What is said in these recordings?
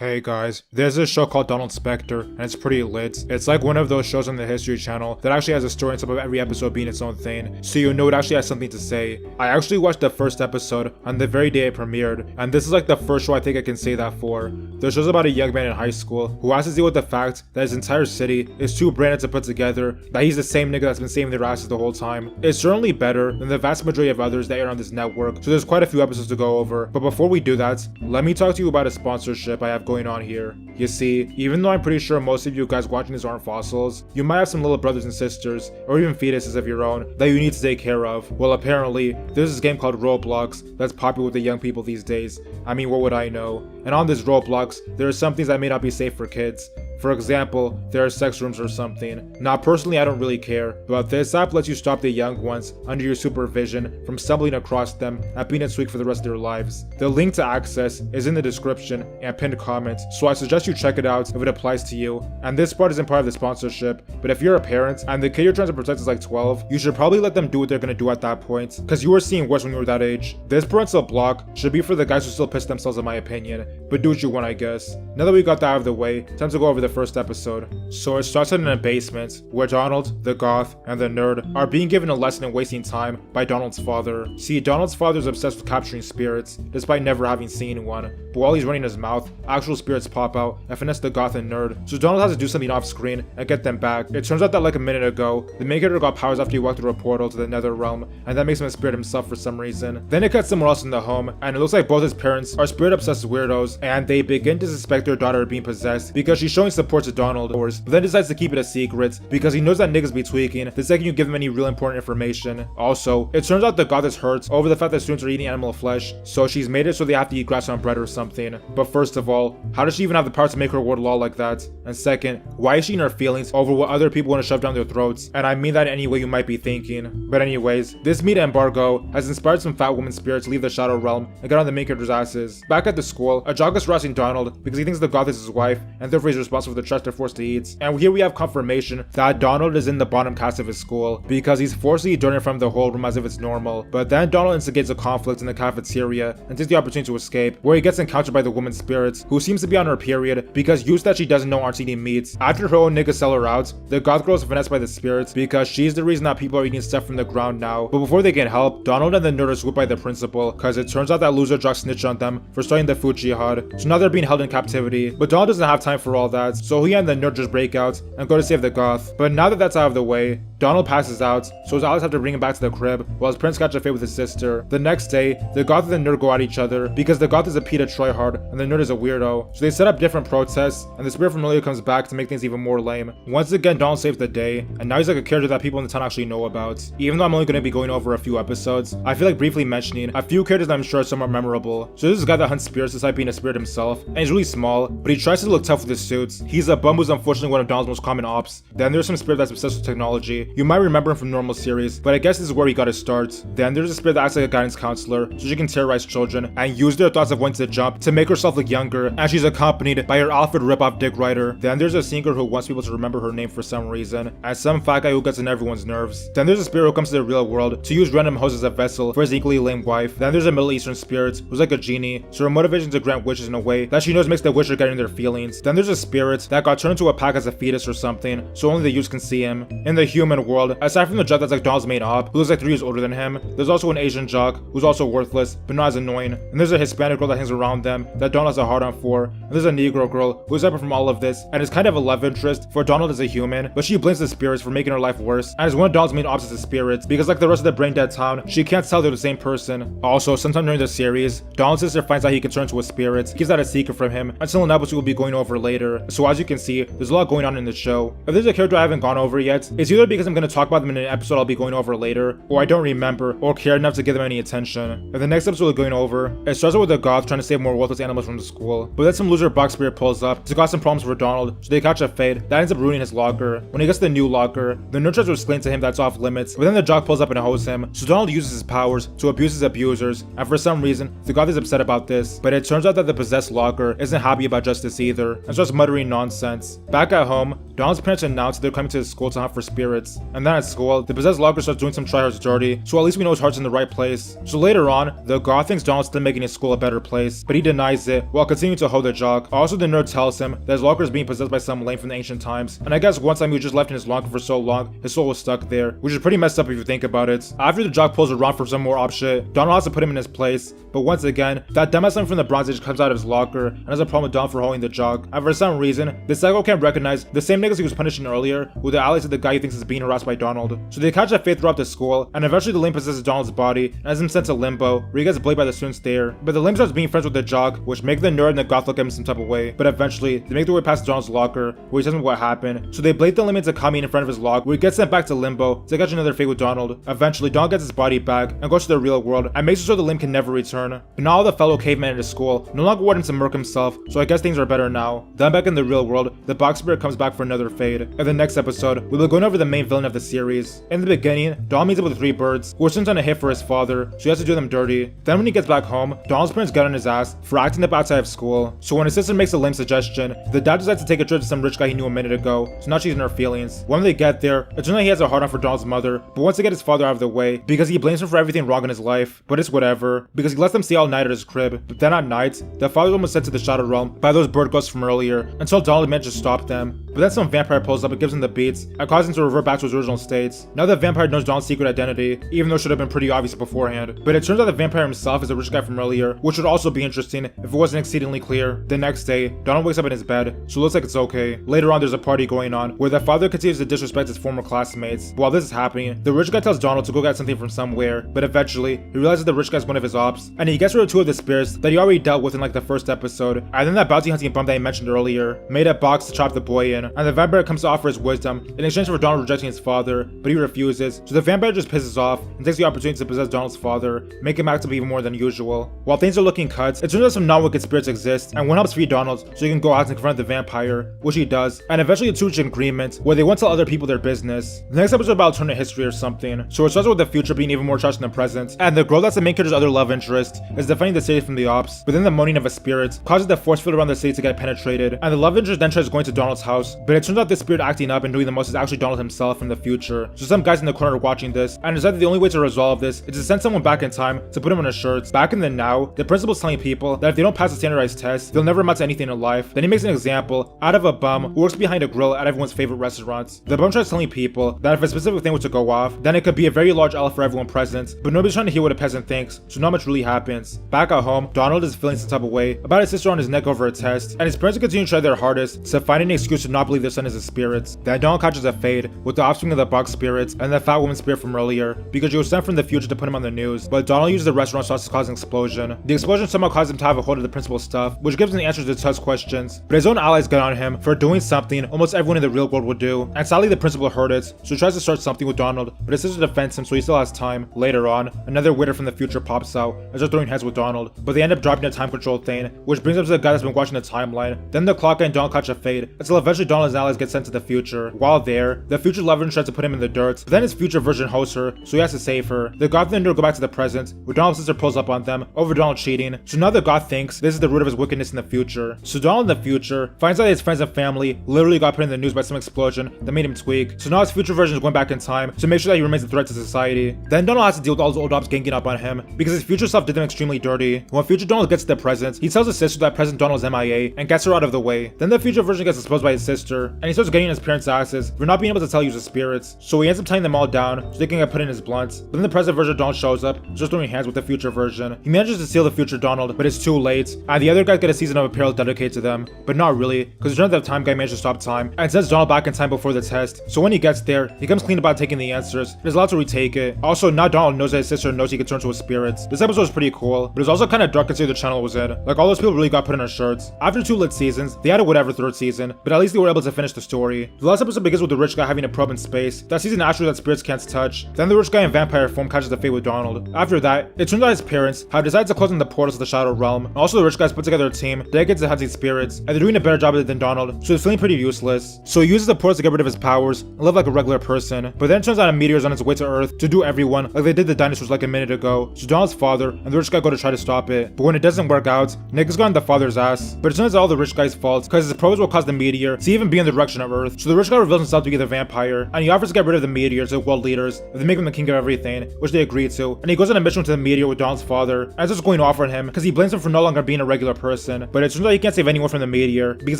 Hey guys, there's this show called Donald Spector, and it's pretty lit. It's like one of those shows on the History Channel that actually has a story instead of every episode being its own thing, so you know it actually has something to say. I actually watched the first episode on the very day it premiered, and this is like the first show I think I can say that for. The show's about a young man in high school who has to deal with the fact that his entire city is too branded to put together, that he's the same nigga that's been saving their asses the whole time. It's certainly better than the vast majority of others that air on this network, so there's quite a few episodes to go over. But before we do that, let me talk to you about a sponsorship I have going on here. You see, even though I'm pretty sure most of you guys watching this aren't fossils, you might have some little brothers and sisters, or even fetuses of your own, that you need to take care of. Well, apparently, there's this game called Roblox that's popular with the young people these days. I mean, what would I know? And on this Roblox, there are some things that may not be safe for kids. For example, there are sex rooms or something. Now personally, I don't really care, but this app lets you stop the young ones under your supervision from stumbling across them and being enswept for the rest of their lives. The link to access is in the description and pinned comment, so I suggest you check it out if it applies to you. And this part isn't part of the sponsorship, but if you're a parent and the kid you're trying to protect is like 12, you should probably let them do what they're gonna do at that point, because you were seeing worse when you were that age. This parental block should be for the guys who still piss themselves in my opinion, but do what you want, I guess. Now that we got that out of the way, time to go over the first episode. So it starts in a basement where Donald, the goth, and the nerd are being given a lesson in wasting time by Donald's father. See, Donald's father is obsessed with capturing spirits despite never having seen one, but while he's running his mouth, actual spirits pop out and finesse the goth and nerd, so Donald has to do something off screen and get them back. It turns out that like a minute ago, the main character got powers after he walked through a portal to the nether realm, and that makes him a spirit himself for some reason. Then it cuts somewhere else in the home, and it looks like both his parents are spirit obsessed weirdos, and they begin to suspect their daughter of being possessed because she's showing support to Donald, but then decides to keep it a secret because he knows that niggas be tweaking the second you give them any real important information. Also, it turns out the goth is hurt over the fact that students are eating animal flesh, so she's made it so they have to eat grass on bread or something. But first of all, how does she even have the power to make her word law like that? And second, why is she in her feelings over what other people want to shove down their throats? And I mean that in any way you might be thinking. But anyways, this meat embargo has inspired some fat woman spirits to leave the shadow realm and get on the main character's asses. Back at the school, a jock is harassing Donald because he thinks the goth is his wife and therefore he's responsible for the trash they're forced to eat. And here we have confirmation that Donald is in the bottom cast of his school because he's forced to eat dinner from the whole room as if it's normal. But then Donald instigates a conflict in the cafeteria and takes the opportunity to escape, where he gets encountered by the woman's spirit, who seems to be on her period because youths that she doesn't know aren't eating meat. After her own niggas sell her out, the goth girl is finessed by the spirits because she's the reason that people are eating stuff from the ground now. But before they get help, Donald and the nerd are swooped by the principal because it turns out that loser jock snitched on them for starting the food jihad, so now they're being held in captivity. But Donald doesn't have time for all that, so he and the nerd just break out and go to save the goth. But now that that's out of the way, Donald passes out, so his allies have to bring him back to the crib while his parents catch a fate with his sister. The next day, the goth and the nerd go at each other because the goth is a PETA tryhard and the nerd is a weirdo, so they set up different protests and the spirit from earlier comes back to make things even more lame. Once again, Donald saves the day, and now he's like a character that people in the town actually know about. Even though I'm only going to be going over a few episodes, I feel like briefly mentioning a few characters that I'm sure are somewhat memorable. So this is a guy that hunts spirits despite being a spirit himself, and he's really small, but he tries to look tough with his suits. He's a bum who's unfortunately one of Donald's most common ops. Then there's some spirit that's obsessed with technology. You might remember him from normal series, but I guess this is where he got his start. Then there's a spirit that acts like a guidance counselor, so she can terrorize children and use their thoughts of when to jump to make herself look younger, and she's accompanied by her Alfred ripoff dick rider. Then there's a singer who wants people to remember her name for some reason, and some fat guy who gets in everyone's nerves. Then there's a spirit who comes to the real world to use random hoes as a vessel for his equally lame wife. Then there's a Middle Eastern spirit who's like a genie, so her motivation to grant wishes in a way that she knows makes the wisher get in their feelings. Then there's a spirit that got turned into a pack as a fetus or something, so only the youths can see him. In the human world, aside from the jock that's like Donald's main op, who looks like 3 years older than him, there's also an Asian jock who's also worthless, but not as annoying. And there's a Hispanic girl that hangs around them that Donald has a hard on for. And there's a Negro girl who's separate from all of this and is kind of a love interest for Donald as a human, but she blames the spirits for making her life worse, and is one of Donald's main ops as a spirit, because like the rest of the brain dead town, she can't tell they're the same person. Also, sometime during the series, Donald's sister finds out he can turn into a spirit, keeps that a secret from him until an episode we'll be going over later. So as you can see, there's a lot going on in the show. If there's a character I haven't gone over yet, it's either because I'm going to talk about them in an episode I'll be going over later, or I don't remember or care enough to give them any attention. In the next episode we're going over, it starts out with a goth trying to save more worthless animals from the school, but then some loser box spirit pulls up to cause some problems for Donald, so they catch a fade that ends up ruining his locker. When he gets to the new locker, the nerd tries to explain to him that's off limits, but then the jock pulls up and hoses him, so Donald uses his powers to abuse his abusers, and for some reason, the goth is upset about this, but it turns out that the possessed locker isn't happy about justice either, and starts muttering nonsense. Back at home, Donald's parents announce they're coming to his school to hunt for spirits, And then at school, the possessed locker starts doing some tryhards dirty, so at least we know his heart's in the right place. So later on, the goth thinks Donald's still making his school a better place, but he denies it while continuing to hoe the jock. Also, the nerd tells him that his locker is being possessed by some lame from the ancient times, and I guess one time he was just left in his locker for so long, his soul was stuck there, which is pretty messed up if you think about it. After the jock pulls around for some more op shit, Donald has to put him in his place, but once again, that dumbass lame from the Bronze Age comes out of his locker and has a problem with Donald for holding the jock, and for some reason, the psycho can't recognize the same niggas he was punishing earlier with the allies of the guy he thinks is being harassed by Donald. So they catch a fate throughout the school, and eventually the lame possesses Donald's body and has him sent to limbo, where he gets bullied by the students there. But the lame starts being friends with the jock, which make the nerd and the goth look at him some type of way. But eventually, they make their way past Donald's locker, where he tells him what happened. So they blade the lame into coming in front of his lock, where he gets sent back to limbo to catch another fate with Donald. Eventually, Donald gets his body back and goes to the real world, and makes it so the lame can never return. But now all the fellow cavemen in his school no longer want him to murk himself, so I guess things are better now. Then back in the real world, the box spirit comes back for another fade. In the next episode, we will go over the main villain of the series. In the beginning, Donald meets up with 3 birds, who are sent on a hit for his father, so he has to do them dirty. Then when he gets back home, Donald's parents get on his ass for acting up outside of school. So when his sister makes a lame suggestion, the dad decides to take a trip to some rich guy he knew a minute ago, so now she's in her feelings. When they get there, it turns out he has a hard on for Donald's mother, but wants to get his father out of the way, because he blames him for everything wrong in his life. But it's whatever, because he lets them stay all night at his crib. But then at night, the father's almost sent to the Shadow Realm by those bird ghosts from earlier, until Donald manages to stop them. But then some vampire pulls up and gives him the beats, and causes him to revert back to his original states. Now the vampire knows Donald's secret identity, even though it should have been pretty obvious beforehand. But it turns out the vampire himself is a rich guy from earlier, which would also be interesting if it wasn't exceedingly clear. The next day, Donald wakes up in his bed, so it looks like it's okay. Later on, there's a party going on, where the father continues to disrespect his former classmates. While this is happening, the rich guy tells Donald to go get something from somewhere, but eventually, he realizes the rich guy's one of his ops, and he gets rid of 2 of the spirits that he already dealt with in like the first episode. And then that bounty hunting bum that I mentioned earlier made a box to chop the boy in, and the vampire comes to offer his wisdom in exchange for Donald rejecting his father, but he refuses, so the vampire just pisses off and takes the opportunity to possess Donald's father, make him act up even more than usual. While things are looking cuts, it turns out some non-wicked spirits exist, and one helps free Donald so he can go out and confront the vampire, which he does, and eventually the 2 reach an agreement where they won't tell other people their business. The next episode is about alternate history or something, so it starts with the future being even more trash than the present, and the girl that's the main character's other love interest is defending the city from the ops, but then the moaning of a spirit causes the force field around the city to get penetrated, and the love interest then tries going to Donald's house, but it turns out this spirit acting up and doing the most is actually Donald himself in the future. So some guys in the corner are watching this, and decide that the only way to resolve this is to send someone back in time to put him on a shirt. Back in the now, the principal's telling people that if they don't pass the standardized test, they'll never amount to anything in life. Then he makes an example out of a bum who works behind a grill at everyone's favorite restaurants. The bum tries telling people that if a specific thing were to go off, then it could be a very large L for everyone present, but nobody's trying to hear what a peasant thinks, so not much really happens. Back at home, Donald is feeling some type of way about his sister on his neck over a test, and his parents continue to try their hardest to find an excuse to not believe their son is a spirit. Then Donald catches a fade with the offspring of the box spirits and the fat woman spirit from earlier, because she was sent from the future to put him on the news, but Donald uses the restaurant sauce to cause an explosion. The explosion somehow causes him to have a hold of the principal's stuff, which gives him the answers to Tud's questions, but his own allies get on him for doing something almost everyone in the real world would do, and sadly the principal heard it, so he tries to start something with Donald, but his sister defends him so he still has time. Later on, another waiter from the future pops out and starts throwing heads with Donald, but they end up dropping a time control thing, which brings up to the guy that's been watching the timeline. Then the clock and Donald catch a fade, until eventually Donald's allies get sent to the future. While there, the future lover tries to put him in the dirt, but then his future version hosts her, so he has to save her. The goth and the nerd go back to the present, where Donald's sister pulls up on them over Donald cheating, so now the goth thinks this is the root of his wickedness in the future. So Donald in the future finds out his friends and family literally got put in the news by some explosion that made him tweak, so now his future version is going back in time to make sure that he remains a threat to society. Then Donald has to deal with all those old ops ganging up on him, because his future self did them extremely dirty. When future Donald gets to the present, he tells his sister that present Donald's MIA and gets her out of the way. Then the future version gets exposed by his sister, and he starts getting his parents' asses for not being able to tell use of spirits, so he ends up tying them all down so they can get put in his blunt. But then the present version Donald shows up, just throwing hands with the future version. He manages to steal the future Donald, but it's too late, and the other guys get a season of apparel dedicated to them, but not really, because it turns out the time guy managed to stop time, and sends Donald back in time before the test, so when he gets there, he comes clean about taking the answers, and is allowed to retake it. Also, now Donald knows that his sister knows he can turn to a spirit. This episode was pretty cool, but it was also kind of dark considering the channel was in. Like, all those people really got put in their shirts. After 2 lit seasons, they had a whatever 3rd season, but at least they were able to finish the story. The last episode begins with the rich guy having a probe in space that sees an asteroid that spirits can't touch. Then the rich guy in vampire form catches the fate with Donald. After that, it turns out his parents have decided to close in the portals to the Shadow Realm. And also the rich guys put together a team dedicated to hunting spirits, and they're doing a better job of it than Donald, so he's feeling pretty useless. So he uses the portals to get rid of his powers and live like a regular person. But then it turns out a meteor is on its way to Earth to do everyone like they did the dinosaurs like a minute ago. So Donald's father and the rich guy go to try to stop it. But when it doesn't work out, Nick has gotten the father's ass. But it turns out all the rich guy's fault, because his probes will cause the meteor to even be in the direction of Earth. So the rich guy reveals himself to be the vampire, meteor, and he offers to get rid of the meteor to the world leaders if they make him the king of everything, which they agree to, and he goes on a mission to the meteor with Donald's father, and it's just going off on him because he blames him for no longer being a regular person, but it turns out he can't save anyone from the meteor because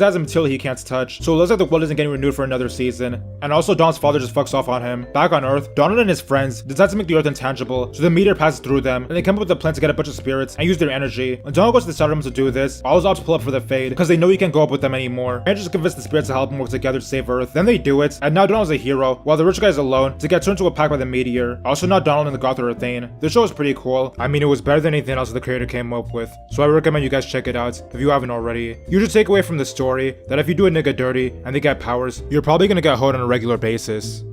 it has a material he can't touch, so it looks like the world isn't getting renewed for another season. And also Donald's father just fucks off on him. Back on Earth, Donald and his friends decide to make the Earth intangible, so the meteor passes through them, and they come up with a plan to get a bunch of spirits and use their energy. When Donald goes to the start room to do this, all his ops pull up for the fade because they know he can't go up with them anymore, and just convince the spirits to help him work together to save Earth. Then they do it, and now Donald's a hero, while the rich guy is alone to get turned into a pack by the meteor. Also now Donald and the Goth are a thing. This show is pretty cool. I mean, it was better than anything else the creator came up with, so I recommend you guys check it out if you haven't already. You should take away from the story that if you do a nigga dirty and they get powers, you're probably gonna get hoed on a regular basis.